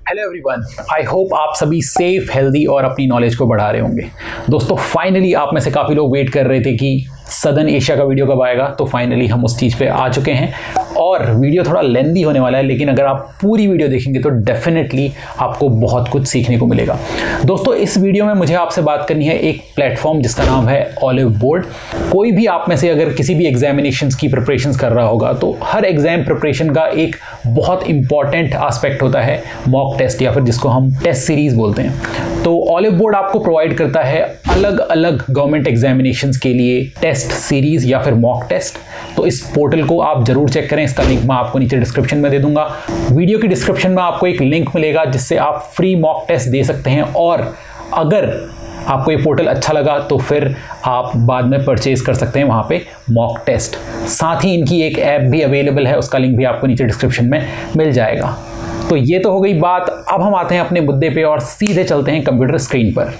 Hello everyone, I hope आप सभी safe, healthy और अपनी नॉलेज को बढ़ा रहे होंगे। दोस्तों फाइनली आप में से काफ़ी लोग वेट कर रहे थे कि सदर्न एशिया का वीडियो कब आएगा, तो फाइनली हम उस चीज़ पे आ चुके हैं। और वीडियो थोड़ा लेंदी होने वाला है, लेकिन अगर आप पूरी वीडियो देखेंगे तो डेफिनेटली आपको बहुत कुछ सीखने को मिलेगा। दोस्तों इस वीडियो में मुझे आपसे बात करनी है एक प्लेटफॉर्म जिसका नाम है ऑलिव बोर्ड। कोई भी आप में से अगर किसी भी एग्जामिनेशंस की प्रिपरेशंस कर रहा होगा तो हर एग्जाम प्रिपरेशन का एक बहुत इंपॉर्टेंट एस्पेक्ट होता है मॉक टेस्ट, या फिर जिसको हम टेस्ट सीरीज बोलते हैं। तो ऑलिव बोर्ड आपको प्रोवाइड करता है अलग अलग गवर्नमेंट एग्जामिनेशंस के लिए टेस्ट सीरीज या फिर मॉक टेस्ट। तो इस पोर्टल को आप जरूर चेक करें, इसका लिंक मैं आपको नीचे डिस्क्रिप्शन में दे दूंगा। वीडियो की डिस्क्रिप्शन में आपको एक लिंक मिलेगा जिससे आप फ्री मॉक टेस्ट दे सकते हैं, और अगर आपको ये पोर्टल अच्छा लगा तो फिर आप बाद में परचेज कर सकते हैं वहाँ पे मॉक टेस्ट। साथ ही इनकी एक ऐप भी अवेलेबल है, उसका लिंक भी आपको नीचे डिस्क्रिप्शन में मिल जाएगा। तो ये तो हो गई बात, अब हम आते हैं अपने मुद्दे पे और सीधे चलते हैं कंप्यूटर स्क्रीन पर।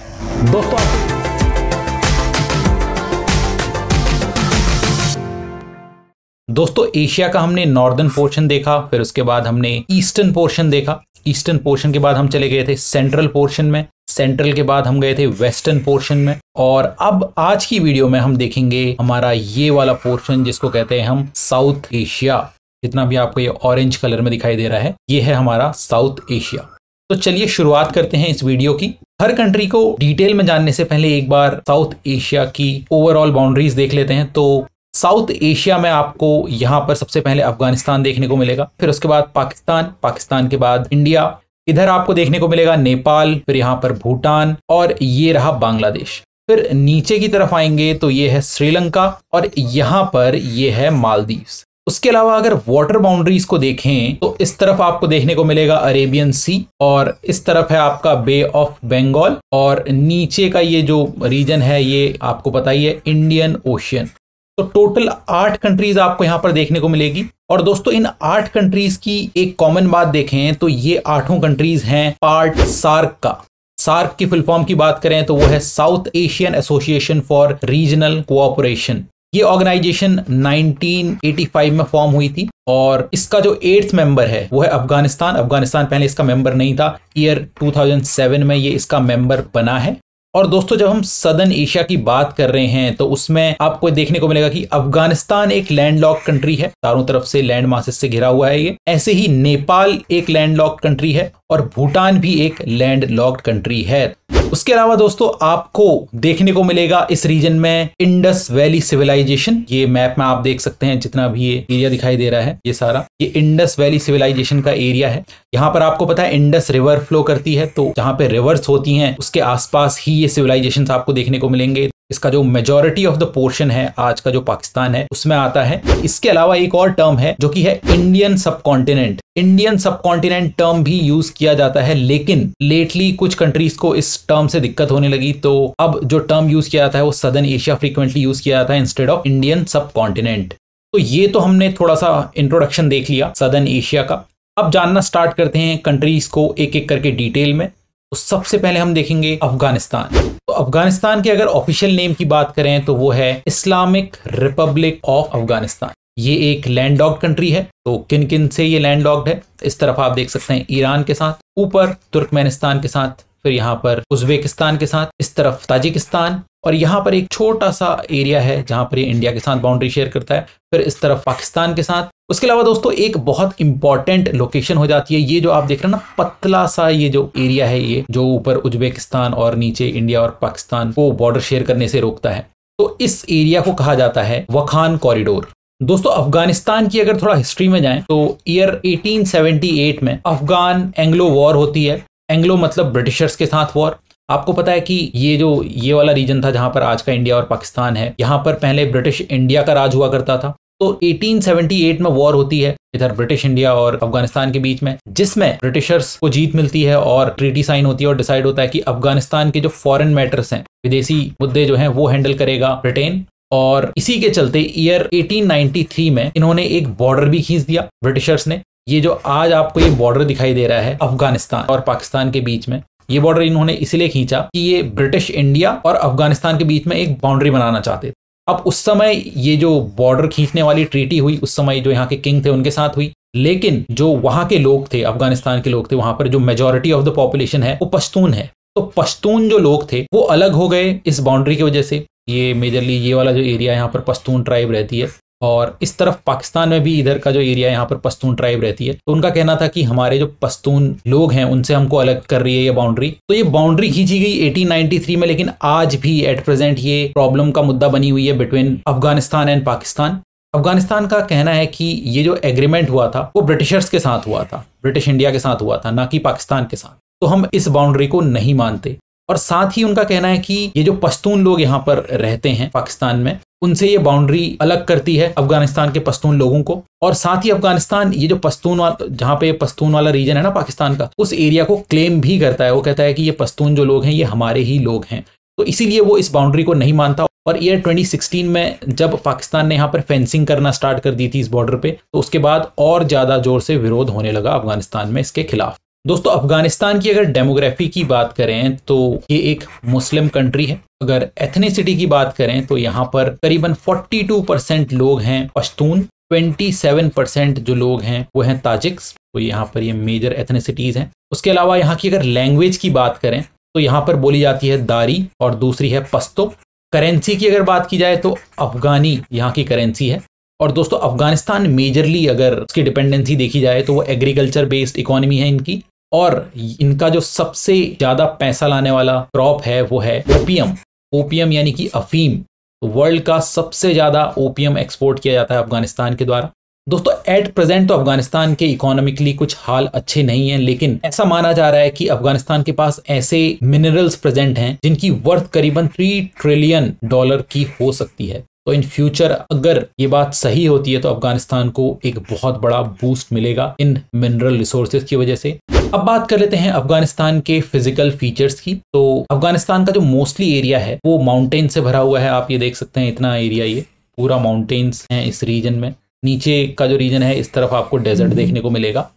दोस्तों एशिया का हमने नॉर्दर्न पोर्शन देखा, फिर उसके बाद हमने ईस्टर्न पोर्शन देखा। ईस्टर्न पोर्शन के बाद हम चले गए थे सेंट्रल पोर्शन में, सेंट्रल के बाद हम गए थे वेस्टर्न पोर्शन में, और अब आज की वीडियो में हम देखेंगे हमारा ये वाला पोर्शन जिसको कहते हैं हम साउथ एशिया। जितना भी आपको ये ऑरेंज कलर में दिखाई दे रहा है ये है हमारा साउथ एशिया। तो चलिए शुरुआत करते हैं इस वीडियो की। हर कंट्री को डिटेल में जानने से पहले एक बार साउथ एशिया की ओवरऑल बाउंड्रीज देख लेते हैं। तो साउथ एशिया में आपको यहाँ पर सबसे पहले अफगानिस्तान देखने को मिलेगा, फिर उसके बाद पाकिस्तान, पाकिस्तान के बाद इंडिया, इधर आपको देखने को मिलेगा नेपाल, फिर यहाँ पर भूटान, और ये रहा बांग्लादेश। फिर नीचे की तरफ आएंगे तो ये है श्रीलंका, और यहाँ पर ये है मालदीव्स। उसके अलावा अगर वाटर बाउंड्रीज को देखें तो इस तरफ आपको देखने को मिलेगा अरेबियन सी, और इस तरफ है आपका बे ऑफ बंगाल, और नीचे का ये जो रीजन है ये आपको पता ही है इंडियन ओशियन। तो टोटल 8 कंट्रीज आपको यहाँ पर देखने को मिलेगी। और दोस्तों इन 8 कंट्रीज की एक कॉमन बात देखें तो ये 8 कंट्रीज हैं पार्ट सार्क का। सार्क की फुल फॉर्म की बात करें तो वो है south Asian association for regional cooperation. ये ऑर्गेनाइजेशन 1985 में फॉर्म हुई थी, और इसका जो 8th मेंबर है वो है अफगानिस्तान। अफगानिस्तान पहले इसका मेंबर नहीं था, ईयर 2007 में ये इसका मेंबर बना है। और दोस्तों जब हम सदर्न एशिया की बात कर रहे हैं तो उसमें आपको देखने को मिलेगा कि अफगानिस्तान एक लैंडलॉक्ड कंट्री है, चारों तरफ से लैंड मासेस से घिरा हुआ है ये। ऐसे ही नेपाल एक लैंडलॉक्ड कंट्री है, और भूटान भी एक लैंडलॉक्ड कंट्री है। उसके अलावा दोस्तों आपको देखने को मिलेगा इस रीजन में इंडस वैली सिविलाइजेशन। ये मैप में आप देख सकते हैं, जितना भी ये एरिया दिखाई दे रहा है ये सारा ये इंडस वैली सिविलाइजेशन का एरिया है। यहाँ पर आपको पता है इंडस रिवर फ्लो करती है, तो जहाँ पे रिवर्स होती हैं उसके आसपास ही ये सिविलाइजेशन आपको देखने को मिलेंगे। इसका जो मेजॉरिटी ऑफ द पोर्शन है आज का जो पाकिस्तान है उसमें आता है। इसके अलावा एक और टर्म है जो कि है Indian subcontinent. Indian subcontinent term भी यूज किया जाता है, लेकिन लेटली कुछ कंट्रीज को इस टर्म से दिक्कत होने लगी, तो अब जो टर्म यूज किया जाता है वो सदर्न एशिया फ्रीक्वेंटली यूज किया जाता है इंस्टेड ऑफ इंडियन सबकॉन्टिनेंट। तो ये तो हमने थोड़ा सा इंट्रोडक्शन देख लिया सदर्न एशिया का। अब जानना स्टार्ट करते हैं कंट्रीज को एक एक करके डिटेल में। तो सबसे पहले हम देखेंगे अफगानिस्तान। तो अफगानिस्तान के अगर ऑफिशियल नेम की बात करें तो वो है इस्लामिक रिपब्लिक ऑफ अफगानिस्तान। ये एक लैंडलॉक्ड कंट्री है। तो किन किन से ये लैंडलॉक्ड है, इस तरफ आप देख सकते हैं ईरान के साथ, ऊपर तुर्कमेनिस्तान के साथ, फिर यहाँ पर उज्बेकिस्तान के साथ, इस तरफ ताजिकिस्तान, और यहाँ पर एक छोटा सा एरिया है जहाँ पर ये इंडिया के साथ बाउंड्री शेयर करता है, फिर इस तरफ पाकिस्तान के साथ। उसके अलावा दोस्तों एक बहुत इंपॉर्टेंट लोकेशन हो जाती है ये जो आप देख रहे हैं ना, पतला सा ये जो एरिया है ये जो ऊपर उज्बेकिस्तान और नीचे इंडिया और पाकिस्तान को बॉर्डर शेयर करने से रोकता है। तो इस एरिया को कहा जाता है वखान कॉरिडोर। दोस्तों अफगानिस्तान की अगर थोड़ा हिस्ट्री में जाएं तो ईयर 1878 में अफगान एंग्लो वॉर होती है। एंग्लो मतलब ब्रिटिशर्स के साथ वॉर। आपको पता है कि ये वाला रीजन था जहां पर आज का इंडिया और पाकिस्तान है, यहाँ पर पहले ब्रिटिश इंडिया का राज हुआ करता था। तो 1878 में वॉर होती है इधर ब्रिटिश इंडिया और अफगानिस्तान के बीच में, जिसमें ब्रिटिशर्स को जीत मिलती है और ट्रीटी साइन होती है, और डिसाइड होता है कि अफगानिस्तान के जो फॉरेन मैटर्स हैं, विदेशी मुद्दे जो हैं, वो हैंडल करेगा ब्रिटेन। और इसी के चलते ईयर 1893 में इन्होंने एक बॉर्डर भी खींच दिया ब्रिटिशर्स ने। ये जो आज आपको ये बॉर्डर दिखाई दे रहा है अफगानिस्तान और पाकिस्तान के बीच में, ये बॉर्डर इन्होंने इसलिए खींचा कि ये ब्रिटिश इंडिया और अफगानिस्तान के बीच में एक बाउंड्री बनाना चाहते थे। अब उस समय ये जो बॉर्डर खींचने वाली ट्रीटी हुई उस समय जो यहाँ के किंग थे उनके साथ हुई, लेकिन जो वहां के लोग थे, अफगानिस्तान के लोग थे, वहां पर जो मेजॉरिटी ऑफ द पॉपुलेशन है वो पश्तून है। तो पश्तून जो लोग थे वो अलग हो गए इस बाउंड्री की वजह से। ये मेजरली ये वाला जो एरिया है यहाँ पर पश्तून ट्राइब रहती है, और इस तरफ पाकिस्तान में भी इधर का जो एरिया है यहाँ पर पश्तून ट्राइब रहती है। तो उनका कहना था कि हमारे जो पश्तून लोग हैं उनसे हमको अलग कर रही है ये बाउंड्री। तो ये बाउंड्री खींची गई 1893 में, लेकिन आज भी एट प्रेजेंट ये प्रॉब्लम का मुद्दा बनी हुई है बिटवीन अफगानिस्तान एंड पाकिस्तान। अफगानिस्तान का कहना है कि ये जो एग्रीमेंट हुआ था वो ब्रिटिशर्स के साथ हुआ था, ब्रिटिश इंडिया के साथ हुआ था, ना कि पाकिस्तान के साथ। तो हम इस बाउंड्री को नहीं मानते। और साथ ही उनका कहना है कि ये जो पश्तून लोग यहाँ पर रहते हैं पाकिस्तान में, उनसे ये बाउंड्री अलग करती है अफगानिस्तान के पश्तून लोगों को। और साथ ही अफगानिस्तान ये जो पश्तून जहाँ पे पश्तून वाला रीजन है ना पाकिस्तान का, उस एरिया को क्लेम भी करता है। वो कहता है कि ये पश्तून जो लोग हैं ये हमारे ही लोग हैं। तो इसीलिए वो इस बाउंड्री को नहीं मानता। और ईयर 2016 में जब पाकिस्तान ने यहाँ पर फेंसिंग करना स्टार्ट कर दी थी इस बॉर्डर पे, तो उसके बाद और ज्यादा जोर से विरोध होने लगा अफगानिस्तान में इसके खिलाफ। दोस्तों, अफगानिस्तान की अगर डेमोग्राफी की बात करें तो ये एक मुस्लिम कंट्री है। अगर एथनिसिटी की बात करें तो यहाँ पर करीबन 42% लोग हैं पश्तून, 27% जो लोग हैं वो हैं ताजिक्स। तो यहाँ पर ये मेजर एथनिसिटीज हैं। उसके अलावा यहाँ की अगर लैंग्वेज की बात करें तो यहाँ पर बोली जाती है दारी और दूसरी है पश्तो। करेंसी की अगर बात की जाए तो अफगानी यहाँ की करेंसी है। और दोस्तों, अफगानिस्तान मेजरली अगर उसकी डिपेंडेंसी देखी जाए तो वो एग्रीकल्चर बेस्ड इकोनॉमी है इनकी। और इनका जो सबसे ज्यादा पैसा लाने वाला क्रॉप है वो है ओपियम। ओपियम यानी कि अफीम। तो वर्ल्ड का सबसे ज्यादा ओपियम एक्सपोर्ट किया जाता है अफगानिस्तान के द्वारा। दोस्तों, एट प्रेजेंट तो अफगानिस्तान के इकोनॉमिकली कुछ हाल अच्छे नहीं हैं, लेकिन ऐसा माना जा रहा है कि अफगानिस्तान के पास ऐसे मिनरल्स प्रेजेंट हैं जिनकी वर्थ करीबन $3 ट्रिलियन की हो सकती है। तो इन फ्यूचर अगर ये बात सही होती है तो अफगानिस्तान को एक बहुत बड़ा बूस्ट मिलेगा इन मिनरल रिसोर्सेज की वजह से। अब बात कर लेते हैं अफगानिस्तान के फिजिकल फीचर्स की। तो अफगानिस्तान का जो मोस्टली एरिया है वो माउंटेन से भरा हुआ है। आप ये देख सकते हैं, इतना एरिया ये पूरा माउंटेन्स हैं इस रीजन में। नीचे का जो रीजन है इस तरफ आपको डेजर्ट देखने को मिलेगा।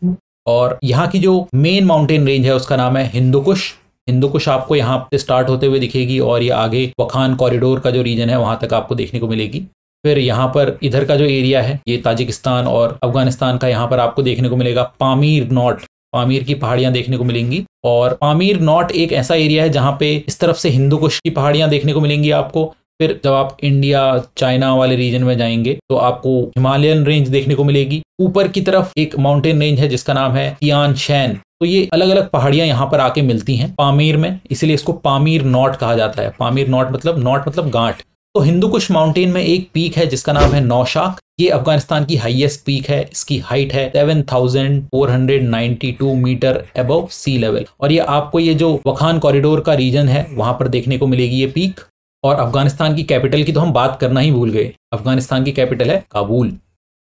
और यहाँ की जो मेन माउंटेन रेंज है उसका नाम है हिंदुकुश। हिंदुकुश आपको यहाँ से स्टार्ट होते हुए दिखेगी और ये आगे वखान कॉरिडोर का जो रीजन है वहां तक आपको देखने को मिलेगी। फिर यहाँ पर इधर का जो एरिया है ये ताजिकिस्तान और अफगानिस्तान का, यहाँ पर आपको देखने को मिलेगा पामीर नॉट। पामीर की पहाड़ियां देखने को मिलेंगी। और पामीर नॉट एक ऐसा एरिया है जहाँ पे इस तरफ से हिंदुकुश की पहाड़ियां देखने को मिलेंगी आपको। फिर जब आप इंडिया चाइना वाले रीजन में जाएंगे तो आपको हिमालयन रेंज देखने को मिलेगी। ऊपर की तरफ एक माउंटेन रेंज है जिसका नाम है तियान शैन। तो ये अलग अलग पहाड़ियां यहाँ पर आके मिलती हैं पामीर में, इसलिए इसको पामीर नॉट कहा जाता है। पामीर नॉट मतलब गांठ। तो हिंदुकुश माउंटेन में एक पीक है जिसका नाम है नौशाक। ये अफगानिस्तान की हाईएस्ट पीक है। इसकी हाइट है 7492 मीटर अबव सी लेवल। और ये आपको ये जो वखान कॉरिडोर का रीजन है वहां पर देखने को मिलेगी ये पीक। और अफगानिस्तान की कैपिटल की तो हम बात करना ही भूल गए। अफगानिस्तान की कैपिटल है काबुल।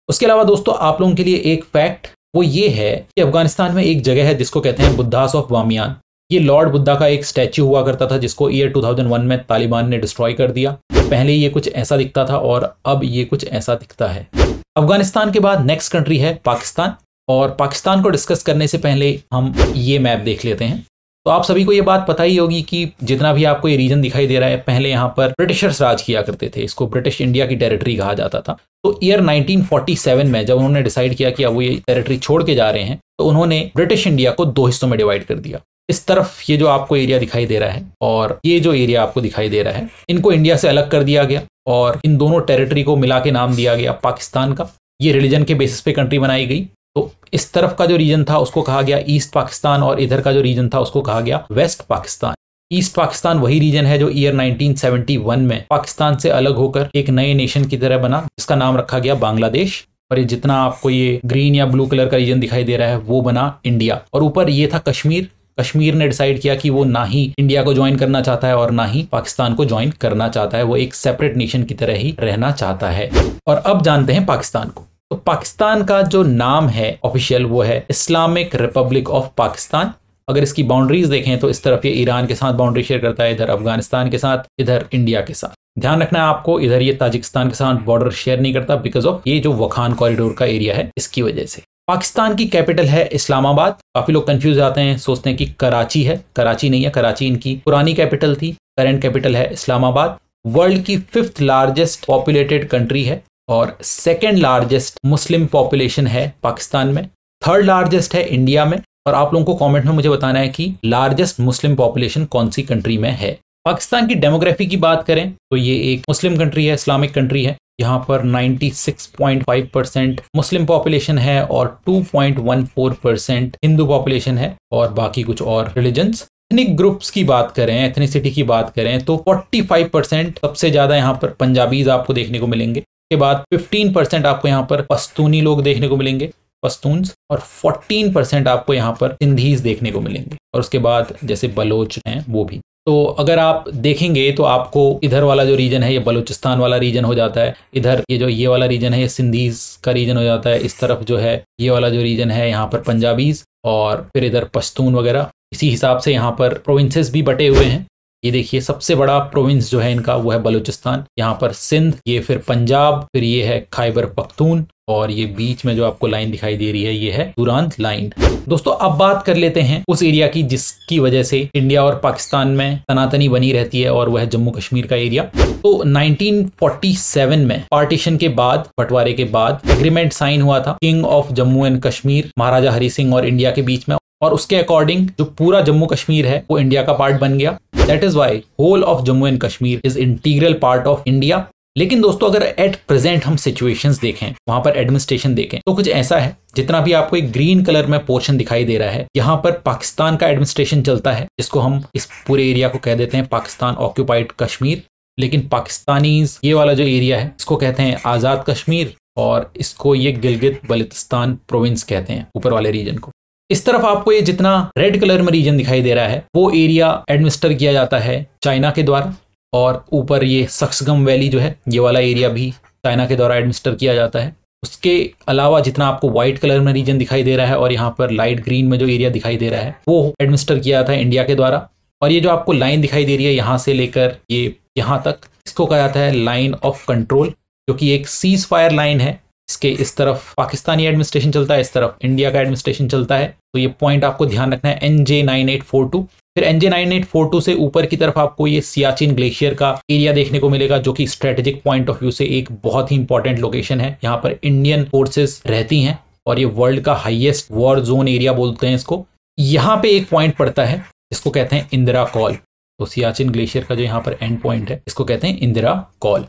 उसके अलावा दोस्तों, आप लोगों के लिए एक फैक्ट वो ये है कि अफगानिस्तान में एक जगह है जिसको कहते हैं बुद्धास ऑफ बामियान। ये लॉर्ड बुद्धा का एक स्टैच्यू हुआ करता था जिसको ईयर 2001 में तालिबान ने डिस्ट्रॉय कर दिया। पहले ये कुछ ऐसा दिखता था और अब ये कुछ ऐसा दिखता है। अफगानिस्तान के बाद नेक्स्ट कंट्री है पाकिस्तान। और पाकिस्तान को डिस्कस करने से पहले हम ये मैप देख लेते हैं। तो आप सभी को ये बात पता ही होगी कि जितना भी आपको ये रीजन दिखाई दे रहा है, पहले यहाँ पर ब्रिटिशर्स राज किया करते थे। इसको ब्रिटिश इंडिया की टेरिटरी कहा जाता था। तो ईयर 1947 में जब उन्होंने डिसाइड किया कि अब वो ये टेरिटरी छोड़ के जा रहे हैं, तो उन्होंने ब्रिटिश इंडिया को 2 हिस्सों में डिवाइड कर दिया। इस तरफ ये जो आपको एरिया दिखाई दे रहा है और ये जो एरिया आपको दिखाई दे रहा है, इनको इंडिया से अलग कर दिया गया और इन दोनों टेरिटरी को मिला के नाम दिया गया पाकिस्तान का। ये रिलीजन के बेसिस पे कंट्री बनाई गई। तो इस तरफ का जो रीजन था उसको कहा गया ईस्ट पाकिस्तान और इधर का जो रीजन था उसको कहा गया वेस्ट पाकिस्तान। ईस्ट पाकिस्तान वही रीजन है जो ईयर 1971 में पाकिस्तान से अलग होकर एक नए नेशन की तरह बना, जिसका नाम रखा गया बांग्लादेश। और ये जितना आपको ये ग्रीन या ब्लू कलर का रीजन दिखाई दे रहा है वो बना इंडिया। और ऊपर ये था कश्मीर। कश्मीर ने डिसाइड किया कि वो ना ही इंडिया को ज्वाइन करना चाहता है और ना ही पाकिस्तान को ज्वाइन करना चाहता है। वो एक सेपरेट नेशन की तरह ही रहना चाहता है। और अब जानते हैं पाकिस्तान को। तो पाकिस्तान का जो नाम है ऑफिशियल वो है इस्लामिक रिपब्लिक ऑफ पाकिस्तान। अगर इसकी बाउंड्रीज देखें तो इस तरफ ये ईरान के साथ बाउंड्री शेयर करता है, इधर अफगानिस्तान के साथ, इधर इंडिया के साथ। ध्यान रखना है आपको, इधर ये ताजिकिस्तान के साथ बॉर्डर शेयर नहीं करता बिकॉज ऑफ ये जो वखान कॉरिडोर का एरिया है इसकी वजह से। पाकिस्तान की कैपिटल है इस्लामाबाद। काफी लोग कंफ्यूज आते हैं, सोचते हैं कि कराची है। कराची नहीं है, कराची इनकी पुरानी कैपिटल थी। करंट कैपिटल है इस्लामाबाद। वर्ल्ड की 5th लार्जेस्ट पॉपुलेटेड कंट्री है और सेकेंड लार्जेस्ट मुस्लिम पॉपुलेशन है पाकिस्तान में, थर्ड लार्जेस्ट है इंडिया में। और आप लोगों को कमेंट में मुझे बताना है कि लार्जेस्ट मुस्लिम पॉपुलेशन कौन सी कंट्री में है। पाकिस्तान की डेमोग्राफी की बात करें तो ये एक मुस्लिम कंट्री है, इस्लामिक कंट्री है। यहाँ पर 96.5% मुस्लिम पॉपुलेशन है और 2.14% हिंदू पॉपुलेशन है और बाकी कुछ और रिलीजन्स। एथनिक ग्रुप्स की बात करें, एथनिसिटी की बात करें तो 45% सबसे ज्यादा यहाँ पर पंजाबीज आपको देखने को मिलेंगे। के बाद 15% आपको यहाँ पर पश्तूनी लोग देखने को मिलेंगे, पश्तून्स, और 14% आपको यहाँ पर सिंधीज देखने को मिलेंगे। और उसके बाद जैसे बलोच हैं वो भी। तो अगर आप देखेंगे तो आपको इधर वाला जो रीजन है ये बलूचिस्तान वाला रीजन हो जाता है, इधर ये वाला रीजन है ये सिंधीज का रीजन हो जाता है, इस तरफ जो है ये वाला जो रीजन है यहाँ पर पंजाबीज, और फिर इधर पश्तून वगैरह। इसी हिसाब से यहाँ पर प्रोविंसेस भी बटे हुए हैं। ये देखिए सबसे बड़ा प्रोविंस जो है इनका वो है बलूचिस्तान, यहाँ पर सिंध, ये फिर पंजाब, फिर ये है खैबर पख्तून, और ये बीच में जो आपको लाइन दिखाई दे रही है ये है दुरांत लाइन। दोस्तों अब बात कर लेते हैं उस एरिया की जिसकी वजह से इंडिया और पाकिस्तान में तनातनी बनी रहती है, और वह है जम्मू कश्मीर का एरिया। तो 1947 में पार्टीशन के बाद, बंटवारे के बाद एग्रीमेंट साइन हुआ था king of Jammu and Kashmir Maharaja Hari Singh और इंडिया के बीच में, और उसके अकॉर्डिंग जो पूरा जम्मू कश्मीर है वो इंडिया का पार्ट बन गया। That is why whole of Jammu and Kashmir is integral part of India. लेकिन दोस्तों अगर एट प्रेजेंट हम सिचुएशंस देखें, वहां पर एडमिनिस्ट्रेशन देखें, तो कुछ ऐसा है, जितना भी आपको एक ग्रीन कलर में पोर्शन दिखाई दे रहा है, यहाँ पर पाकिस्तान का एडमिनिस्ट्रेशन चलता है, जिसको हम इस पूरे एरिया को कह देते हैं पाकिस्तान ऑक्यूपाइड कश्मीर। लेकिन पाकिस्तानीज ये वाला जो एरिया है इसको कहते हैं आज़ाद कश्मीर, और इसको ये गिलगित बल्तिस्तान प्रोविंस कहते हैं, ऊपर वाले रीजन को। इस तरफ आपको ये जितना रेड कलर में रीजन दिखाई दे रहा है वो एरिया एडमिनिस्टर किया जाता है चाइना के द्वारा, और ऊपर ये सक्सगम वैली जो है ये वाला एरिया भी चाइना के द्वारा एडमिनिस्टर किया जाता है। उसके अलावा जितना आपको व्हाइट कलर में रीजन दिखाई दे रहा है और यहाँ पर लाइट ग्रीन में जो एरिया दिखाई दे रहा है वो एडमिनिस्टर किया जाता है इंडिया के द्वारा। और ये जो आपको लाइन दिखाई दे रही है यहाँ से लेकर ये यहाँ तक, इसको कहा जाता है लाइन ऑफ कंट्रोल, जो कि एक सीज फायर लाइन है। इसके इस तरफ पाकिस्तानी एडमिनिस्ट्रेशन चलता है, इस तरफ इंडिया का एडमिनिस्ट्रेशन चलता है। तो ये पॉइंट आपको ध्यान रखना है, NJ9842। फिर NJ9842 से ऊपर की तरफ आपको ये सियाचिन ग्लेशियर का एरिया देखने को मिलेगा, जो कि स्ट्रेटेजिक पॉइंट ऑफ व्यू से एक बहुत ही इंपॉर्टेंट लोकेशन है। यहाँ पर इंडियन फोर्सेस रहती हैं और ये वर्ल्ड का हाईएस्ट वॉर जोन एरिया बोलते हैं इसको। यहाँ पे एक पॉइंट पड़ता है जिसको कहते हैं इंदिरा कॉल। तो सियाचिन ग्लेशियर का जो यहाँ पर एंड पॉइंट है इसको कहते हैं इंदिरा कॉल।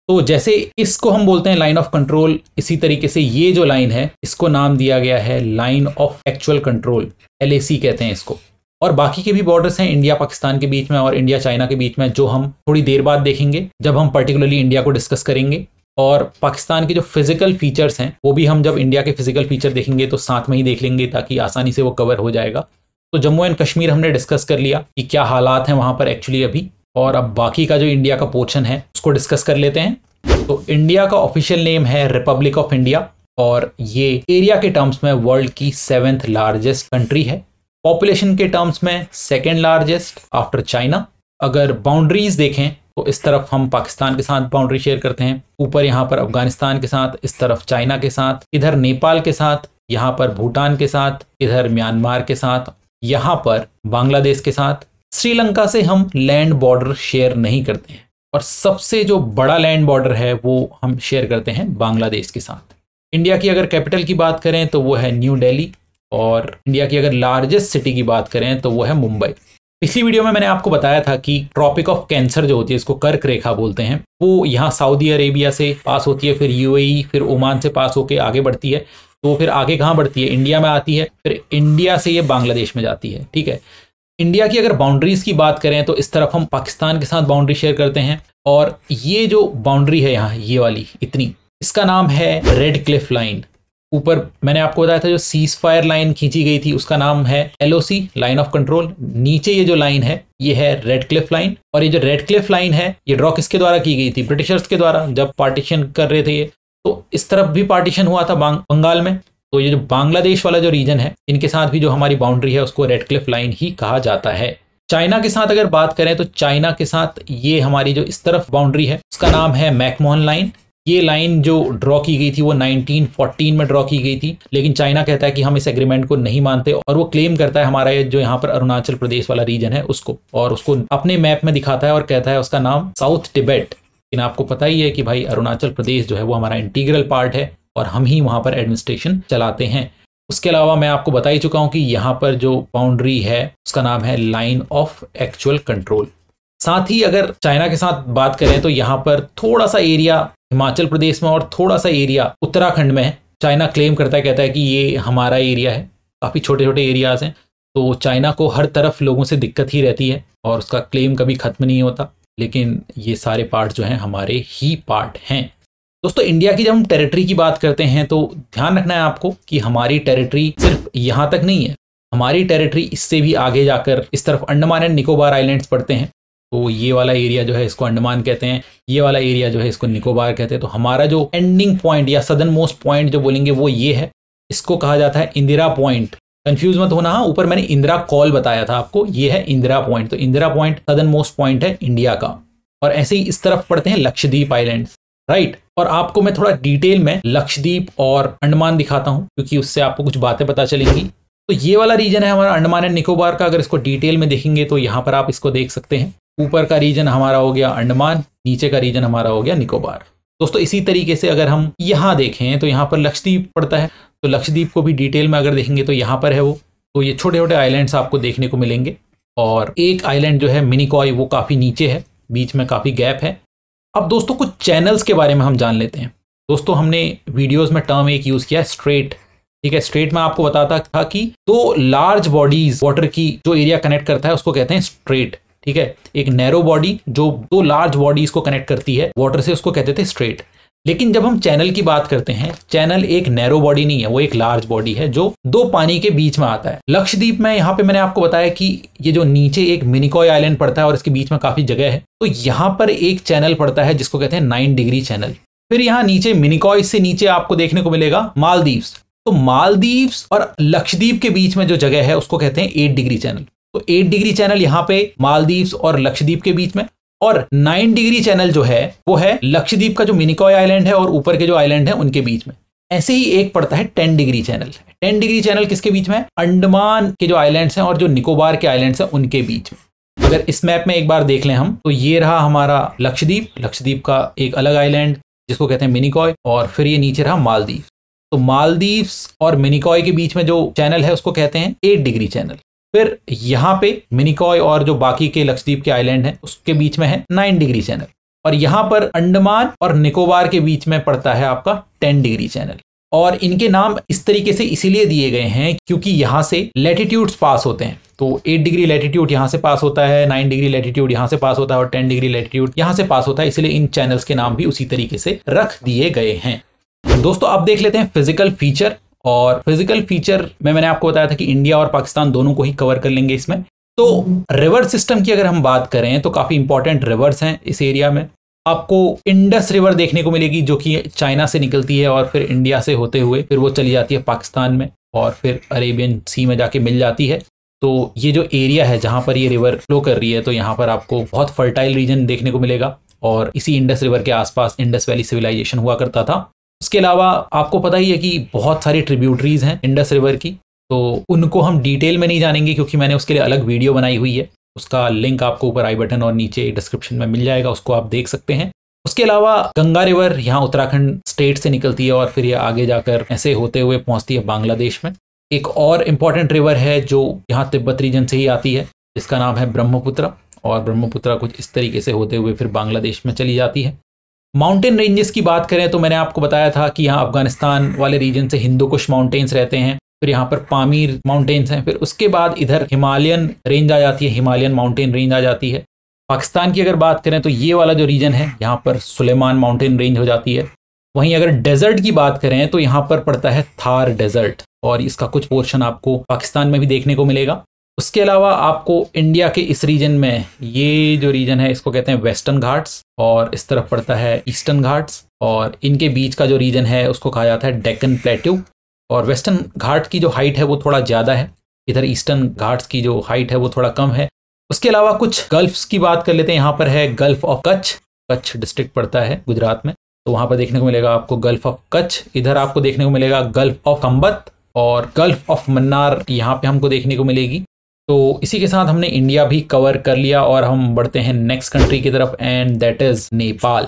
तो जैसे इसको हम बोलते हैं लाइन ऑफ कंट्रोल, इसी तरीके से ये जो लाइन है इसको नाम दिया गया है line of actual control, LAC कहते हैं इसको। और बाकी के भी बॉर्डर्स हैं इंडिया पाकिस्तान के बीच में और इंडिया चाइना के बीच में, जो हम थोड़ी देर बाद देखेंगे जब हम पर्टिकुलरली इंडिया को डिस्कस करेंगे। और पाकिस्तान के जो फिजिकल फीचर्स हैं वो भी हम जब इंडिया के फिजिकल फीचर देखेंगे तो साथ में ही देख लेंगे, ताकि आसानी से वो कवर हो जाएगा। तो जम्मू एंड कश्मीर हमने डिस्कस कर लिया कि क्या हालात हैं वहां पर एक्चुअली अभी, और अब बाकी का जो इंडिया का पोर्शन है उसको डिस्कस कर लेते हैं। तो इंडिया का ऑफिशियल नेम है रिपब्लिक ऑफ इंडिया, और ये एरिया के टर्म्स में वर्ल्ड की 7th लार्जेस्ट कंट्री है। पॉपुलेशन के टर्म्स में 2nd लार्जेस्ट आफ्टर चाइना। अगर बाउंड्रीज देखें तो इस तरफ हम पाकिस्तान के साथ बाउंड्री शेयर करते हैं, ऊपर यहाँ पर अफगानिस्तान के साथ, इस तरफ चाइना के साथ, इधर नेपाल के साथ, यहाँ पर भूटान के साथ, इधर म्यांमार के साथ, यहाँ पर बांग्लादेश के साथ। श्रीलंका से हम लैंड बॉर्डर शेयर नहीं करते हैं, और सबसे जो बड़ा लैंड बॉर्डर है वो हम शेयर करते हैं बांग्लादेश के साथ। इंडिया की अगर कैपिटल की बात करें तो वो है न्यू दिल्ली, और इंडिया की अगर लार्जेस्ट सिटी की बात करें तो वो है मुंबई। पिछली वीडियो में मैंने आपको बताया था कि ट्रॉपिक ऑफ कैंसर जो होती है, इसको कर्क रेखा बोलते हैं, वो यहाँ सऊदी अरेबिया से पास होती है, फिर UAE, फिर ओमान से पास होकर आगे बढ़ती है। तो फिर आगे कहाँ बढ़ती है? इंडिया में आती है, फिर इंडिया से ये बांग्लादेश में जाती है। ठीक है, इंडिया की अगर बाउंड्रीज की बात करें तो इस तरफ हम पाकिस्तान के साथ बाउंड्री शेयर करते हैं, और ये जो बाउंड्री है यहाँ ये वाली इतनी, इसका नाम है रेड क्लिफ लाइन। ऊपर मैंने आपको बताया था जो सीज फायर लाइन खींची गई थी उसका नाम है LOC, लाइन ऑफ कंट्रोल। नीचे ये जो लाइन है ये है रेड क्लिफ लाइन, और ये जो रेड क्लिफ लाइन है ये ड्रॉ किसके द्वारा की गई थी? ब्रिटिशर्स के द्वारा, जब पार्टीशन कर रहे थे ये। तो इस तरफ भी पार्टीशन हुआ था बंगाल में, तो ये जो बांग्लादेश वाला जो रीजन है इनके साथ भी जो हमारी बाउंड्री है उसको रेड क्लिफ लाइन ही कहा जाता है। चाइना के साथ अगर बात करें तो चाइना के साथ ये हमारी जो इस तरफ बाउंड्री है उसका नाम है मैकमोहन लाइन। ये लाइन जो ड्रॉ की गई थी वो 1914 में ड्रॉ की गई थी, लेकिन चाइना कहता है कि हम इस एग्रीमेंट को नहीं मानते, और वो क्लेम करता है हमारा ये जो यहाँ पर अरुणाचल प्रदेश वाला रीजन है उसको, और उसको अपने मैप में दिखाता है और कहता है उसका नाम साउथ तिब्बत। लेकिन आपको पता ही है कि भाई अरुणाचल प्रदेश जो है वो हमारा इंटीग्रल पार्ट है और हम ही वहाँ पर एडमिनिस्ट्रेशन चलाते हैं। उसके अलावा मैं आपको बता ही चुका हूँ कि यहाँ पर जो बाउंड्री है उसका नाम है लाइन ऑफ एक्चुअल कंट्रोल। साथ ही अगर चाइना के साथ बात करें तो यहाँ पर थोड़ा सा एरिया हिमाचल प्रदेश में और थोड़ा सा एरिया उत्तराखंड में है। चाइना क्लेम करता है, कहता है कि ये हमारा एरिया है। काफ़ी छोटे छोटे एरियाज हैं, तो चाइना को हर तरफ लोगों से दिक्कत ही रहती है और उसका क्लेम कभी ख़त्म नहीं होता। लेकिन ये सारे पार्ट जो हैं हमारे ही पार्ट हैं। दोस्तों, इंडिया की जब हम टेरिटरी की बात करते हैं तो ध्यान रखना है आपको कि हमारी टेरिटरी सिर्फ यहाँ तक नहीं है। हमारी टेरिटरी इससे भी आगे जाकर इस तरफ अंडमान एंड निकोबार आइलैंड्स पड़ते हैं। तो ये वाला एरिया जो है इसको अंडमान कहते हैं, ये वाला एरिया जो है इसको निकोबार कहते हैं। तो हमारा जो एंडिंग पॉइंट या सदर्न मोस्ट पॉइंट जो बोलेंगे वो ये है। इसको कहा जाता है इंदिरा पॉइंट। कंफ्यूज मत होना, ऊपर मैंने इंदिरा कॉल बताया था आपको, ये है इंदिरा पॉइंट। तो Indira point southern most point है इंडिया का। और ऐसे ही इस तरफ पड़ते हैं लक्षद्वीप आइलैंड्स, राइट। और आपको मैं थोड़ा डिटेल में लक्षद्वीप और अंडमान दिखाता हूँ क्योंकि उससे आपको कुछ बातें पता चलेंगी। तो ये वाला रीजन है हमारा अंडमान एंड निकोबार का। अगर इसको डिटेल में देखेंगे तो यहाँ पर आप इसको देख सकते हैं। ऊपर का रीजन हमारा हो गया अंडमान, नीचे का रीजन हमारा हो गया निकोबार। दोस्तों, इसी तरीके से अगर हम यहाँ देखें तो यहाँ पर लक्षद्वीप पड़ता है। तो लक्षद्वीप को भी डिटेल में अगर देखेंगे तो यहाँ पर है वो। तो ये छोटे छोटे आइलैंड्स आपको देखने को मिलेंगे। और एक आइलैंड जो है मिनिकॉय वो काफ़ी नीचे है, बीच में काफ़ी गैप है। अब दोस्तों, कुछ चैनल्स के बारे में हम जान लेते हैं। दोस्तों, हमने वीडियोस में टर्म एक यूज़ किया है, स्ट्रेट। ठीक है, स्ट्रेट में आपको बताता था कि दो लार्ज बॉडीज वाटर की जो एरिया कनेक्ट करता है उसको कहते हैं स्ट्रेट। ठीक है, एक नैरो बॉडी जो दो लार्ज बॉडीज को कनेक्ट करती है वाटर से उसको कहते थे स्ट्रेट। लेकिन जब हम चैनल की बात करते हैं, चैनल एक नैरो बॉडी नहीं है, वो एक लार्ज बॉडी है जो दो पानी के बीच में आता है। लक्षद्वीप में यहाँ पे मैंने आपको बताया कि ये जो नीचे एक मिनिकॉय आइलैंड पड़ता है और इसके बीच में काफी जगह है, तो यहाँ पर एक चैनल पड़ता है जिसको कहते हैं 9 डिग्री चैनल। फिर यहाँ नीचे मिनिकॉय से नीचे आपको देखने को मिलेगा मालदीव्स। तो मालदीव्स और लक्षद्वीप के बीच में जो जगह है उसको कहते हैं 8 डिग्री चैनल। तो 8 डिग्री चैनल यहाँ पे मालदीव्स और लक्षद्वीप के बीच में, और 9 डिग्री चैनल जो है वो है लक्षद्वीप का जो मिनिकॉय आइलैंड है और ऊपर के जो आइलैंड है उनके बीच में। ऐसे ही एक पड़ता है 10 डिग्री चैनल। 10 डिग्री चैनल किसके बीच में है? अंडमान के जो आइलैंड्स हैं और जो निकोबार के आइलैंड्स हैं उनके बीच में। अगर इस मैप में एक बार देख लें हम, तो ये रहा हमारा लक्षद्वीप। लक्षद्वीप का एक अलग आइलैंड जिसको कहते हैं मिनिकॉय, और फिर ये नीचे रहा मालदीव। तो मालदीव्स और मिनिकॉय के बीच में जो चैनल है उसको कहते हैं 8 डिग्री चैनल। फिर यहाँ पे मिनिकॉय और जो बाकी के लक्षद्वीप के आइलैंड हैं उसके बीच में है 9 डिग्री चैनल। और यहाँ पर अंडमान और निकोबार के बीच में पड़ता है आपका 10 डिग्री चैनल। और इनके नाम इस तरीके से इसीलिए दिए गए हैं क्योंकि यहाँ से लैटिट्यूड्स पास होते हैं। तो 8 डिग्री लैटिट्यूड यहाँ से पास होता है, 9 डिग्री लैटिट्यूड यहाँ से पास होता है और 10 डिग्री लैटिट्यूड यहाँ से पास होता है। इसलिए इन चैनल्स के नाम भी उसी तरीके से रख दिए गए हैं। दोस्तों, अब देख लेते हैं फिजिकल फीचर। और फिजिकल फीचर में मैंने आपको बताया था कि इंडिया और पाकिस्तान दोनों को ही कवर कर लेंगे इसमें। तो रिवर सिस्टम की अगर हम बात करें तो काफ़ी इंपॉर्टेंट रिवर्स हैं इस एरिया में। आपको इंडस रिवर देखने को मिलेगी जो कि चाइना से निकलती है और फिर इंडिया से होते हुए फिर वो चली जाती है पाकिस्तान में और फिर अरेबियन सी में जाके मिल जाती है। तो ये जो एरिया है जहाँ पर ये रिवर फ्लो कर रही है, तो यहाँ पर आपको बहुत फर्टाइल रीजन देखने को मिलेगा। और इसी इंडस रिवर के आसपास इंडस वैली सिविलाइजेशन हुआ करता था। उसके अलावा आपको पता ही है कि बहुत सारी ट्रिब्यूटरीज हैं इंडस रिवर की, तो उनको हम डिटेल में नहीं जानेंगे क्योंकि मैंने उसके लिए अलग वीडियो बनाई हुई है। उसका लिंक आपको ऊपर आई बटन और नीचे डिस्क्रिप्शन में मिल जाएगा, उसको आप देख सकते हैं। उसके अलावा गंगा रिवर यहाँ उत्तराखंड स्टेट से निकलती है और फिर ये आगे जाकर ऐसे होते हुए पहुँचती है बांग्लादेश में। एक और इम्पॉर्टेंट रिवर है जो यहाँ तिब्बत रीजन से ही आती है, जिसका नाम है ब्रह्मपुत्र। और ब्रह्मपुत्र कुछ इस तरीके से होते हुए फिर बांग्लादेश में चली जाती है। माउंटेन रेंजेस की बात करें तो मैंने आपको बताया था कि यहाँ अफगानिस्तान वाले रीजन से हिंदू कुश माउंटेन्स रहते हैं, फिर यहाँ पर पामीर माउंटेन्स हैं, फिर उसके बाद इधर हिमालयन रेंज आ जाती है, हिमालयन माउंटेन रेंज आ जाती है। पाकिस्तान की अगर बात करें तो ये वाला जो रीजन है यहाँ पर सुलेमान माउंटेन रेंज हो जाती है। वहीं अगर डेजर्ट की बात करें तो यहाँ पर पड़ता है थार डेजर्ट और इसका कुछ पोर्शन आपको पाकिस्तान में भी देखने को मिलेगा। उसके अलावा आपको इंडिया के इस रीजन में ये जो रीजन है इसको कहते हैं वेस्टर्न घाट्स और इस तरफ पड़ता है ईस्टर्न घाट्स, और इनके बीच का जो रीजन है उसको कहा जाता है डेक्कन प्लेट्यू। और वेस्टर्न घाट की जो हाइट है वो थोड़ा ज़्यादा है, इधर ईस्टर्न घाट्स की जो हाइट है वो थोड़ा कम है। उसके अलावा कुछ गल्फ्स की बात कर लेते हैं। यहाँ पर है gulf of Kutch, Kutch district पड़ता है गुजरात में, तो वहाँ पर देखने को मिलेगा आपको गल्फ ऑफ कच्छ। इधर आपको देखने को मिलेगा गल्फ ऑफ कंबत और गल्फ ऑफ मन्नार यहाँ पे हमको देखने को मिलेगी। तो इसी के साथ हमने इंडिया भी कवर कर लिया और हम बढ़ते हैं नेक्स्ट कंट्री की तरफ एंड दैट इज नेपाल।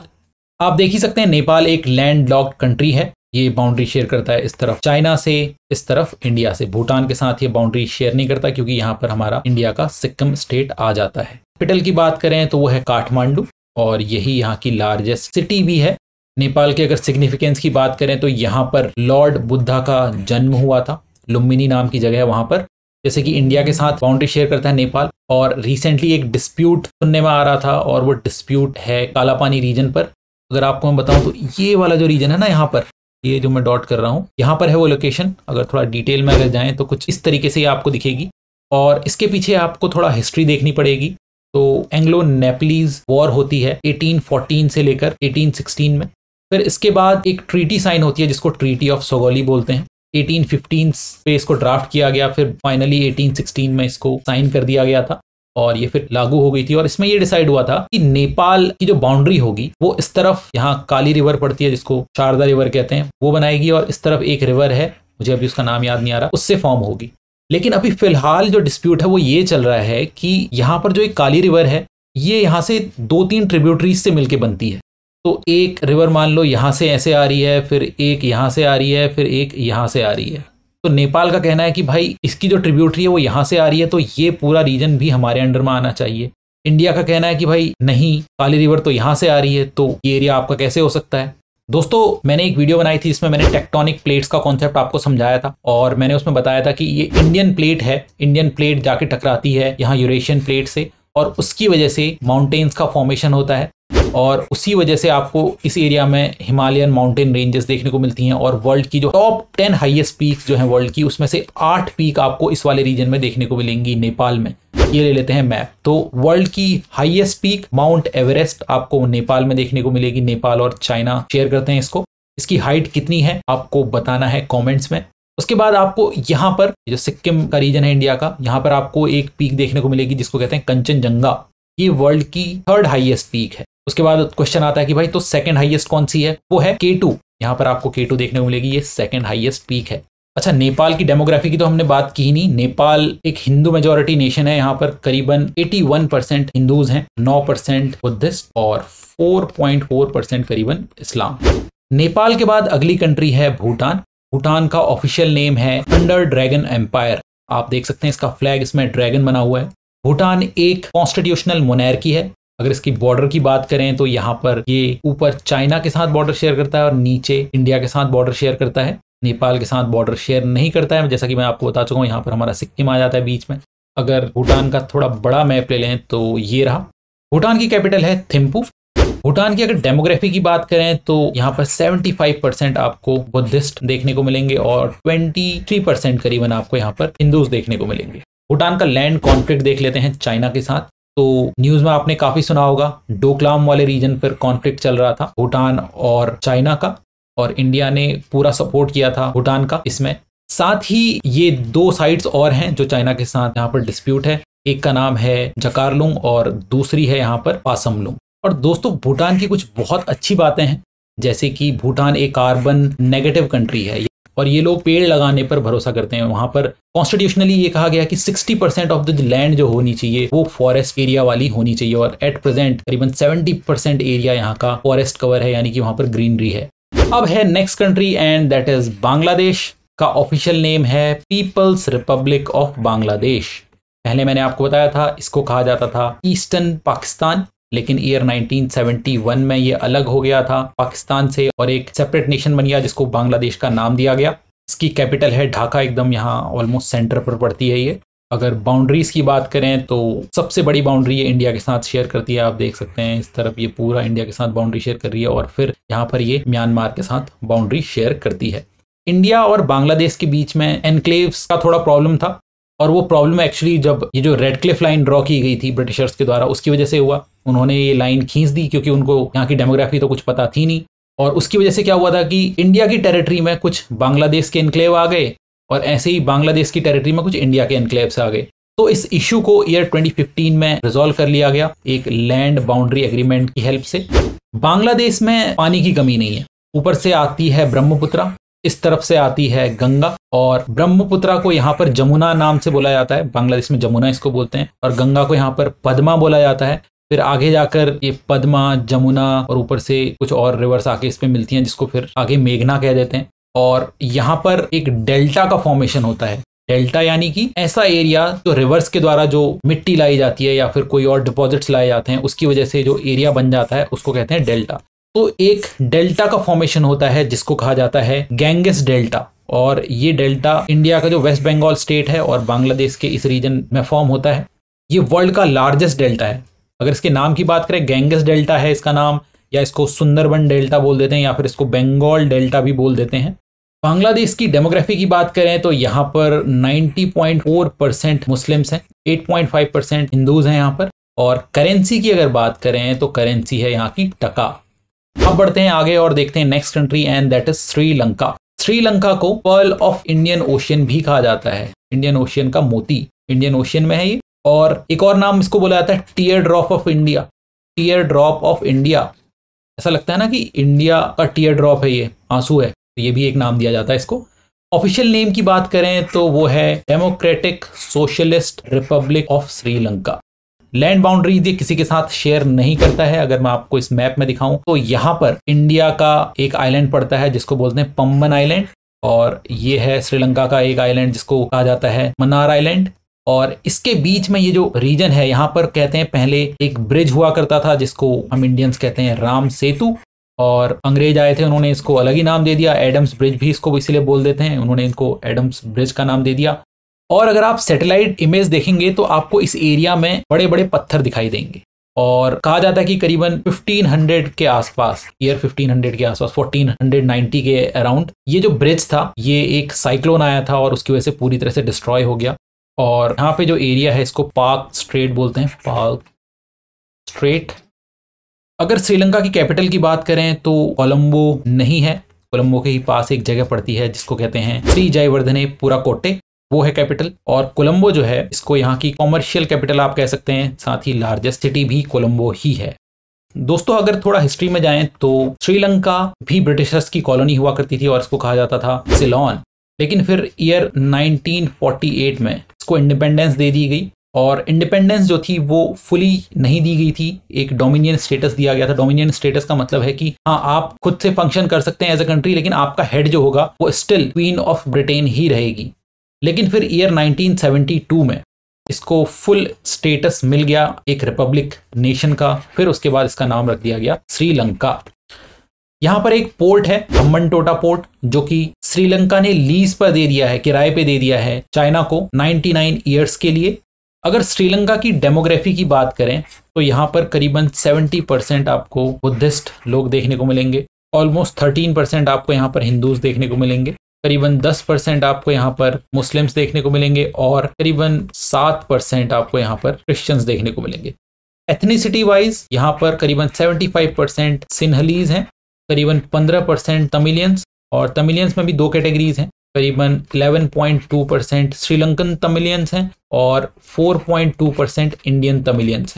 आप देख ही सकते हैं नेपाल एक लैंड लॉक्ड कंट्री है। ये बाउंड्री शेयर करता है इस तरफ चाइना से, इस तरफ इंडिया से। भूटान के साथ ये बाउंड्री शेयर नहीं करता क्योंकि यहाँ पर हमारा इंडिया का सिक्किम स्टेट आ जाता है। कैपिटल की बात करें तो वो है काठमांडू और यही यहाँ की लार्जेस्ट सिटी भी है। नेपाल के अगर सिग्निफिकेंस की बात करें तो यहाँ पर लॉर्ड बुद्धा का जन्म हुआ था। लुम्बिनी नाम की जगह है वहाँ पर। जैसे कि इंडिया के साथ बाउंड्री शेयर करता है नेपाल, और रिसेंटली एक डिस्प्यूट सुनने में आ रहा था और वो डिस्प्यूट है कालापानी रीजन पर। अगर आपको मैं बताऊं तो ये वाला जो रीजन है ना, यहाँ पर ये जो मैं डॉट कर रहा हूँ, यहाँ पर है वो लोकेशन। अगर थोड़ा डिटेल में अगर जाएं तो कुछ इस तरीके से आपको दिखेगी और इसके पीछे आपको थोड़ा हिस्ट्री देखनी पड़ेगी। तो एंग्लो नेपलीज वॉर होती है 1814 से लेकर 1816 में। फिर इसके बाद एक ट्रीटी साइन होती है जिसको ट्रीटी ऑफ सोगोली बोलते हैं। 1815 पे इसको ड्राफ्ट किया गया, फिर फाइनली 1816 में इसको साइन कर दिया गया था और ये फिर लागू हो गई थी। और इसमें ये डिसाइड हुआ था कि नेपाल की जो बाउंड्री होगी वो इस तरफ, यहाँ काली रिवर पड़ती है जिसको शारदा रिवर कहते हैं, वो बनाएगी, और इस तरफ एक रिवर है, मुझे अभी उसका नाम याद नहीं आ रहा, उससे फॉर्म होगी। लेकिन अभी फिलहाल जो डिस्प्यूट है वो ये चल रहा है कि यहाँ पर जो एक काली रिवर है ये यहाँ से 2-3 ट्रिब्यूटरीज से मिलके बनती है। तो एक रिवर मान लो यहाँ से ऐसे आ रही है, फिर एक यहाँ से आ रही है, फिर एक यहाँ से आ रही है। तो नेपाल का कहना है कि भाई इसकी जो ट्रिब्यूटरी है वो यहाँ से आ रही है तो ये पूरा रीजन भी हमारे अंडर में आना चाहिए। इंडिया का कहना है कि भाई नहीं, काली रिवर तो यहाँ से आ रही है तो ये एरिया आपका कैसे हो सकता है। दोस्तों मैंने एक वीडियो बनाई थी जिसमें मैंने टेक्टोनिक प्लेट्स का कॉन्सेप्ट आपको समझाया था और मैंने उसमें बताया था कि ये इंडियन प्लेट है, इंडियन प्लेट जाके टकराती है यहाँ यूरेशियन प्लेट से और उसकी वजह से माउंटेन्स का फॉर्मेशन होता है और उसी वजह से आपको इस एरिया में हिमालयन माउंटेन रेंजेस देखने को मिलती हैं। और वर्ल्ड की जो टॉप 10 हाईएस्ट पीक्स जो हैं वर्ल्ड की, उसमें से 8 पीक आपको इस वाले रीजन में देखने को मिलेंगी नेपाल में। ये ले लेते हैं मैप। तो वर्ल्ड की हाईएस्ट पीक माउंट एवरेस्ट आपको नेपाल में देखने को मिलेगी। नेपाल और चाइना शेयर करते हैं इसको। इसकी हाइट कितनी है आपको बताना है कॉमेंट्स में। उसके बाद आपको यहाँ पर जो सिक्किम का रीजन है इंडिया का, यहाँ पर आपको एक पीक देखने को मिलेगी जिसको कहते हैं कंचनजंगा। ये वर्ल्ड की 3rd हाईएस्ट पीक है। उसके बाद क्वेश्चन आता है कि भाई तो 2nd हाईएस्ट कौन सी है? वो है K2। यहाँ पर आपको K2 देखने को मिलेगी, ये 2nd हाईएस्ट पीक है। अच्छा, नेपाल की डेमोग्राफी की तो हमने बात की ही नहीं। नेपाल एक हिंदू मेजोरिटी नेशन है। यहाँ पर करीबन 81% हिंदूज हैं, 9% बुद्धिस्ट और 4.4% करीबन इस्लाम। नेपाल के बाद अगली कंट्री है भूटान। भूटान का ऑफिशियल नेम है अंडर ड्रैगन एम्पायर। आप देख सकते हैं इसका फ्लैग, इसमें ड्रैगन बना हुआ है। भूटान एक कॉन्स्टिट्यूशनल मोनार्की है। अगर इसकी बॉर्डर की बात करें तो यहाँ पर ये ऊपर चाइना के साथ बॉर्डर शेयर करता है और नीचे इंडिया के साथ बॉर्डर शेयर करता है। नेपाल के साथ बॉर्डर शेयर नहीं करता है, जैसा कि मैं आपको बता चुका हूँ। यहाँ पर हमारा सिक्किम आ जाता है बीच में। अगर भूटान का थोड़ा बड़ा मैप ले लें तो ये रहा। भूटान की कैपिटल है थिम्पू। भूटान की अगर डेमोग्राफी की बात करें तो यहाँ पर 75% आपको बुद्धिस्ट देखने को मिलेंगे और 23% करीबन आपको यहाँ पर हिंदूज देखने को मिलेंगे। भूटान का लैंड कॉन्फ्लिक्ट देख लेते हैं चाइना के साथ। तो न्यूज में आपने काफी सुना होगा, डोकलाम वाले रीजन पर कॉन्फ्लिक्ट चल रहा था भूटान और चाइना का, और इंडिया ने पूरा सपोर्ट किया था भूटान का इसमें। साथ ही ये 2 साइड्स और हैं जो चाइना के साथ यहाँ पर डिस्प्यूट है। एक का नाम है जकारलुंग और दूसरी है यहाँ पर पासमलुंग। और दोस्तों भूटान की कुछ बहुत अच्छी बातें हैं, जैसे कि भूटान एक कार्बन नेगेटिव कंट्री है और ये लोग पेड़ लगाने पर भरोसा करते हैं। वहां पर कॉन्स्टिट्यूशनली ये कहा गया कि 60% ऑफ द लैंड जो होनी चाहिए वो फॉरेस्ट एरिया वाली होनी चाहिए और एट प्रेजेंट करीबन 70% एरिया यहाँ का फॉरेस्ट कवर है, यानी कि वहां पर ग्रीनरी है। अब है next country and that is Bangladesh. का ऑफिशियल नेम है पीपल्स रिपब्लिक ऑफ बांग्लादेश। पहले मैंने आपको बताया था इसको कहा जाता था ईस्टर्न पाकिस्तान, लेकिन ईयर 1971 में ये अलग हो गया था पाकिस्तान से और एक सेपरेट नेशन बन गया जिसको बांग्लादेश का नाम दिया गया। इसकी कैपिटल है ढाका, एकदम यहाँ ऑलमोस्ट सेंटर पर पड़ती है ये। अगर बाउंड्रीज की बात करें तो सबसे बड़ी बाउंड्री ये इंडिया के साथ शेयर करती है। आप देख सकते हैं इस तरफ ये पूरा इंडिया के साथ बाउंड्री शेयर कर रही है और फिर यहाँ पर ये म्यांमार के साथ बाउंड्री शेयर करती है। इंडिया और बांग्लादेश के बीच में एनक्लेव्स का थोड़ा प्रॉब्लम था और वो प्रॉब्लम एक्चुअली जब ये जो रेड क्लिफ लाइन ड्रॉ की गई थी ब्रिटिशर्स के द्वारा उसकी वजह से हुआ। उन्होंने ये लाइन खींच दी क्योंकि उनको यहाँ की डेमोग्राफी तो कुछ पता थी नहीं, और उसकी वजह से क्या हुआ था कि इंडिया की टेरिटरी में कुछ बांग्लादेश के एनक्लेव आ गए और ऐसे ही बांग्लादेश की टेरिटरी में कुछ इंडिया के एनक्लेव्स आ गए। तो इस इशू को ईयर 2015 में रिजॉल्व कर लिया गया एक लैंड बाउंड्री एग्रीमेंट की हेल्प से। बांग्लादेश में पानी की कमी नहीं है, ऊपर से आती है ब्रह्मपुत्र इस तरफ से आती है गंगा, और ब्रह्मपुत्रा को यहाँ पर जमुना नाम से बोला जाता है, बांग्लादेश में जमुना इसको बोलते हैं, और गंगा को यहाँ पर पद्मा बोला जाता है। फिर आगे जाकर ये पद्मा, जमुना और ऊपर से कुछ और रिवर्स आके इस पे मिलती हैं, जिसको फिर आगे मेघना कह देते हैं। और यहाँ पर एक डेल्टा का फॉर्मेशन होता है। डेल्टा यानी कि ऐसा एरिया जो रिवर्स के द्वारा जो मिट्टी लाई जाती है या फिर कोई और डिपॉजिट्स लाए जाते हैं, उसकी वजह से जो एरिया बन जाता है उसको कहते हैं डेल्टा। तो एक डेल्टा का फॉर्मेशन होता है जिसको कहा जाता है गैंगेस डेल्टा, और ये डेल्टा इंडिया का जो वेस्ट बंगाल स्टेट है और बांग्लादेश के इस रीजन में फॉर्म होता है। ये वर्ल्ड का लार्जेस्ट डेल्टा है। अगर इसके नाम की बात करें, गैंगेस डेल्टा है इसका नाम, या इसको सुंदरबन डेल्टा बोल देते हैं, या फिर इसको बंगाल डेल्टा भी बोल देते हैं। बांग्लादेश की डेमोग्राफी की बात करें तो यहाँ पर 90.4% मुस्लिम्स हैं, 8.5% हिंदूज हैं यहाँ पर। और करेंसी की अगर बात करें तो करेंसी है यहाँ की टका। अब बढ़ते हैं आगे और देखते हैं next country, and that is Sri Lanka. Sri Lanka को पर्ल ऑफ इंडियन ओशियन भी कहा जाता है। इंडियन ओशियन का मोती इंडियन ओशियन में है ये। और एक और नाम इसको बोला जाता है tier drop of India. Tier drop of India, ऐसा लगता है ना कि इंडिया का टीयर ड्रॉप है, ये आंसू है, तो ये भी एक नाम दिया जाता है इसको। ऑफिशियल नेम की बात करें तो वो है democratic socialist Republic of Sri Lanka. Land boundaries ये किसी के साथ शेयर नहीं करता है। अगर मैं आपको इस मैप में दिखाऊं तो यहाँ पर इंडिया का एक आइलैंड पड़ता है जिसको बोलते हैं पम्बन आइलैंड, और ये है श्रीलंका का एक आइलैंड जिसको कहा जाता है मन्नार आइलैंड। और इसके बीच में ये जो रीजन है, यहाँ पर कहते हैं पहले एक ब्रिज हुआ करता था जिसको हम इंडियंस कहते हैं राम सेतु, और अंग्रेज आए थे, उन्होंने इसको अलग ही नाम दे दिया। एडम्स ब्रिज भी इसको इसीलिए बोल देते हैं, उन्होंने इनको एडम्स ब्रिज का नाम दे दिया। और अगर आप सैटेलाइट इमेज देखेंगे तो आपको इस एरिया में बड़े बड़े पत्थर दिखाई देंगे, और कहा जाता है कि करीबन 1500 के आसपास, ईयर 1500 के आसपास, 1490 के अराउंड ये जो ब्रिज था, ये एक साइक्लोन आया था और उसकी वजह से पूरी तरह से डिस्ट्रॉय हो गया। और यहाँ पे जो एरिया है इसको पार्क स्ट्रेट बोलते हैं, पार्क स्ट्रेट। अगर श्रीलंका की कैपिटल की बात करें तो कोलंबो नहीं है, कोलंबो के ही पास एक जगह पड़ती है जिसको कहते हैं श्री जयवर्धने पुराकोटे, वो है कैपिटल। और कोलंबो जो है इसको यहाँ की कॉमर्शियल कैपिटल आप कह सकते हैं, साथ ही लार्जेस्ट सिटी भी कोलंबो ही है। दोस्तों अगर थोड़ा हिस्ट्री में जाएं तो श्रीलंका भी ब्रिटिशर्स की कॉलोनी हुआ करती थी और इसको कहा जाता था सिलोन। लेकिन फिर ईयर 1948 में इसको इंडिपेंडेंस दे दी गई, और इंडिपेंडेंस जो थी वो फुली नहीं दी गई थी, एक डोमिनियन स्टेटस दिया गया था। डोमिनियन स्टेटस का मतलब है कि हाँ आप खुद से फंक्शन कर सकते हैं एज अ कंट्री, लेकिन आपका हेड जो होगा वो स्टिल क्वीन ऑफ ब्रिटेन ही रहेगी। लेकिन फिर ईयर 1972 में इसको फुल स्टेटस मिल गया एक रिपब्लिक नेशन का। फिर उसके बाद इसका नाम रख दिया गया श्रीलंका। यहाँ पर एक पोर्ट है हम्बनटोटा पोर्ट, जो कि श्रीलंका ने लीज पर दे दिया है, किराए पे दे दिया है चाइना को 99 ईयर्स के लिए। अगर श्रीलंका की डेमोग्राफी की बात करें तो यहाँ पर करीबन 70% आपको बुद्धिस्ट लोग देखने को मिलेंगे, ऑलमोस्ट 13% आपको यहाँ पर हिंदूज देखने को मिलेंगे, करीबन 10% आपको यहाँ पर मुस्लिम्स देखने को मिलेंगे, और करीबन 7% आपको यहाँ पर क्रिश्चियंस देखने को मिलेंगे। एथनिसिटी वाइज यहाँ पर करीबन 75% सिन्हलीज हैं, करीबन 15% तमिलियंस, और तमिलियंस में भी दो कैटेगरीज हैं, करीबन 11.2% श्रीलंकन तमिलियंस हैं और 4.2% इंडियन तमिलियंस हैं।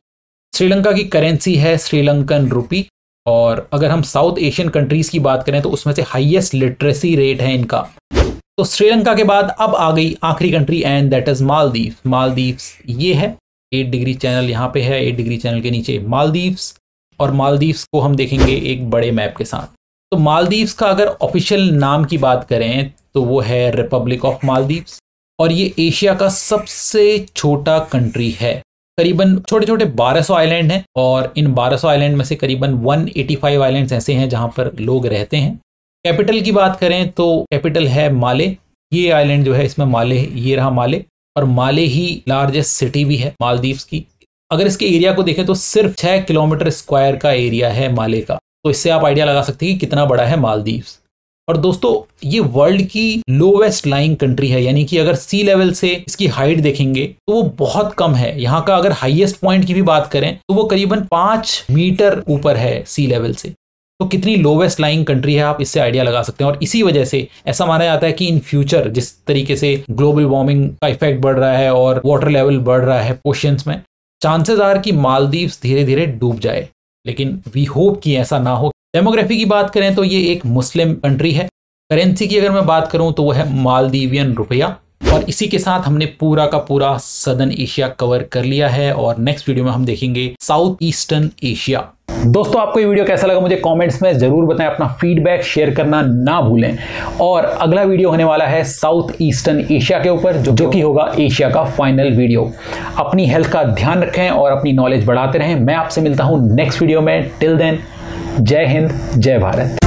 श्रीलंका की करेंसी है श्रीलंकन रुपी, और अगर हम साउथ एशियन कंट्रीज की बात करें तो उसमें से हाईएस्ट लिटरेसी रेट है इनका। तो श्रीलंका के बाद अब आ गई आखिरी country, and that is Maldives. Maldives ये है 8 डिग्री चैनल यहाँ पे है, 8 डिग्री चैनल के नीचे मालदीव्स, और मालदीव्स को हम देखेंगे एक बड़े मैप के साथ। तो मालदीव्स का अगर ऑफिशियल नाम की बात करें तो वो है रिपब्लिक ऑफ मालदीव्स, और ये एशिया का सबसे छोटा कंट्री है। करीबन छोटे छोटे 1200 आइलैंड हैं, और इन 1200 आइलैंड में से करीबन 185 आइलैंड्स ऐसे हैं जहां पर लोग रहते हैं। कैपिटल की बात करें तो कैपिटल है माले। ये आइलैंड जो है इसमें माले, ये रहा माले, और माले ही लार्जेस्ट सिटी भी है मालदीव्स की। अगर इसके एरिया को देखें तो सिर्फ 6 किलोमीटर स्क्वायर का एरिया है माले का, तो इससे आप आइडिया लगा सकते हैं कि कितना बड़ा है मालदीव्स। और दोस्तों ये वर्ल्ड की लोवेस्ट लाइंग कंट्री है, यानी कि अगर सी लेवल से इसकी हाइट देखेंगे तो वो बहुत कम है। यहाँ का अगर हाईएस्ट पॉइंट की भी बात करें तो वो करीबन 5 मीटर ऊपर है सी लेवल से। तो कितनी लोवेस्ट लाइंग कंट्री है आप इससे आइडिया लगा सकते हैं। और इसी वजह से ऐसा माना जाता है कि इन फ्यूचर जिस तरीके से ग्लोबल वार्मिंग का इफेक्ट बढ़ रहा है और वाटर लेवल बढ़ रहा है ओशियंस में, चांसेस आर कि मालदीव्स धीरे धीरे डूब जाए, लेकिन वी होप कि ऐसा ना हो। डेमोग्राफी की बात करें तो ये एक मुस्लिम कंट्री है, करेंसी की अगर मैं बात करूं तो वो है मालदीवियन रुपया। और इसी के साथ हमने पूरा का पूरा सदर्न एशिया कवर कर लिया है और नेक्स्ट वीडियो में हम देखेंगे साउथ ईस्टर्न एशिया। दोस्तों आपको ये वीडियो कैसा लगा मुझे कमेंट्स में जरूर बताएं, अपना फीडबैक शेयर करना ना भूलें। और अगला वीडियो होने वाला है साउथ ईस्टर्न एशिया के ऊपर जो कि होगा एशिया का फाइनल वीडियो। अपनी हेल्थ का ध्यान रखें और अपनी नॉलेज बढ़ाते रहें। मैं आपसे मिलता हूं नेक्स्ट वीडियो में। टिल देन, जय हिंद, जय भारत।